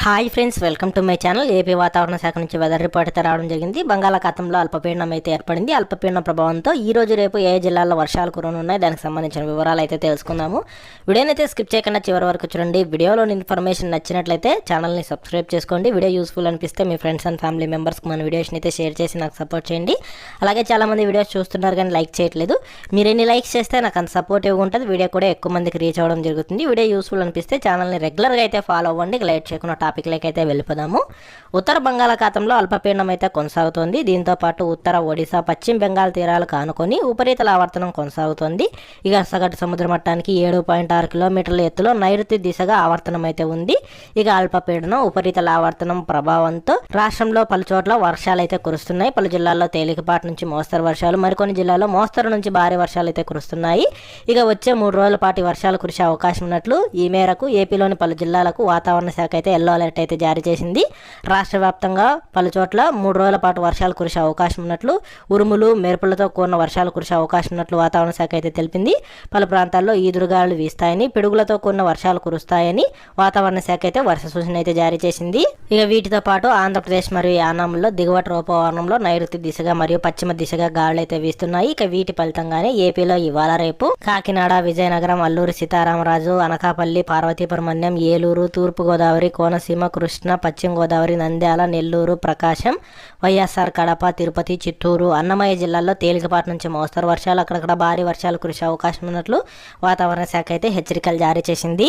Hi friends, welcome to my channel. AP వాతావరణ శాఖ నుంచి వెదర్ రిపోర్ట్ అయితే రావడం జరిగింది. బంగాళాఖాతంలో అల్పపీడనం అయితే ఏర్పడింది. అల్పపీడన ప్రభావంతో ఈ రోజు రేపు ఏ జిల్లాల్లో వర్షాలు కురనున్నాయి, దానికి సంబంధించిన వివరాలు అయితే తెలుసుకుందాము. వీడియోనైతే స్కిప్ చేయకుండా చివరి వరకు చూడండి. వీడియోలోని ఇన్ఫర్మేషన్ నచ్చినట్లయితే ఛానల్ని సబ్స్క్రైబ్ చేసుకోండి. వీడియో యూస్ఫుల్ అనిపిస్తే మీ ఫ్రెండ్స్ అండ్ ఫ్యామిలీ మెంబర్స్కి మన వీడియోస్ని అయితే షేర్ చేసి నాకు సపోర్ట్ చేయండి. అలాగే చాలామంది వీడియోస్ చూస్తున్నారు కానీ లైక్ చేయట్లేదు. మీరు ఎన్ని లైక్స్ చేస్తే నాకు అంత సపోర్టివ్గా ఉంటుంది. వీడియో కూడా ఎక్కువ మందికి రీచ్ అవ్వడం జరుగుతుంది. వీడియో యూస్ఫుల్ అనిపిస్తే ఛానల్ని రెగ్యులర్గా అయితే ఫాలో అవ్వండి. లైట్ చేయకుండా టాపిక్లకి అయితే వెళ్ళిపోదాము. ఉత్తర బంగాళాఖాతంలో అల్పపీడనం అయితే కొనసాగుతోంది. దీంతో పాటు ఉత్తర ఒడిశా, పశ్చిమ బెంగాల్ తీరాలు కానుకొని ఉపరితల ఆవర్తనం కొనసాగుతోంది. ఇక సగటు సముద్ర మట్టానికి 7.6 కిలోమీటర్ల ఎత్తులో నైరుతి దిశగా ఆవర్తనం అయితే ఉంది. ఇక అల్పపీడనం ఉపరితల ఆవర్తనం ప్రభావంతో రాష్ట్రంలో పలు చోట్ల వర్షాలు అయితే కురుస్తున్నాయి. పలు జిల్లాల్లో తేలికపాటి నుంచి మోస్తరు వర్షాలు, మరికొన్ని జిల్లాల్లో మోస్తరు నుంచి భారీ వర్షాలు అయితే కురుస్తున్నాయి. ఇక వచ్చే 3 రోజుల పాటు వర్షాలు కురిసే అవకాశం ఉన్నట్లు ఈ మేరకు ఏపీలోని పలు జిల్లాలకు వాతావరణ శాఖ అయితే ఎల్లో అలర్ట్ అయితే జారీ చేసింది. రాష్ట్ర వ్యాప్తంగా పలు చోట్ల 3 రోజుల పాటు వర్షాలు కురిసే అవకాశం ఉన్నట్లు, ఉరుములు మెరుపులతో కూడిన వర్షాలు కురిసే అవకాశం ఉన్నట్లు వాతావరణ శాఖ అయితే తెలిపింది. పలు ప్రాంతాల్లో ఈదురుగాలు వీస్తాయని, పిడుగులతో కూడిన వర్షాలు కురుస్తాయని వాతావరణ శాఖ అయితే వర్ష సూచన అయితే జారీ చేసింది. ఇక వీటితో పాటు ఆంధ్రప్రదేశ్ మరియు యానాంలో దిగువ ట్రోపవరణంలో నైరుతి దిశగా మరియు పశ్చిమ దిశగా గాలులు అయితే వీస్తున్నాయి. ఇక వీటి ఫలితంగానే ఏపీలో ఇవాళ రేపు కాకినాడ, విజయనగరం, అల్లూరి సీతారామరాజు, అనకాపల్లి, పార్వతీపురం మన్యం, ఏలూరు, తూర్పుగోదావరి, కోనసీమ, కృష్ణ, పశ్చిమ గోదావరి, నంద్యాల, నెల్లూరు, ప్రకాశం, వైఎస్ఆర్ కడప, తిరుపతి, చిత్తూరు, అన్నమయ్య జిల్లాల్లో తేలికపాటి నుంచి మోస్తరు వర్షాలు, అక్కడక్కడ భారీ వర్షాలు కురిసే అవకాశం ఉన్నట్లు వాతావరణ శాఖ అయితే హెచ్చరికలు జారీ చేసింది.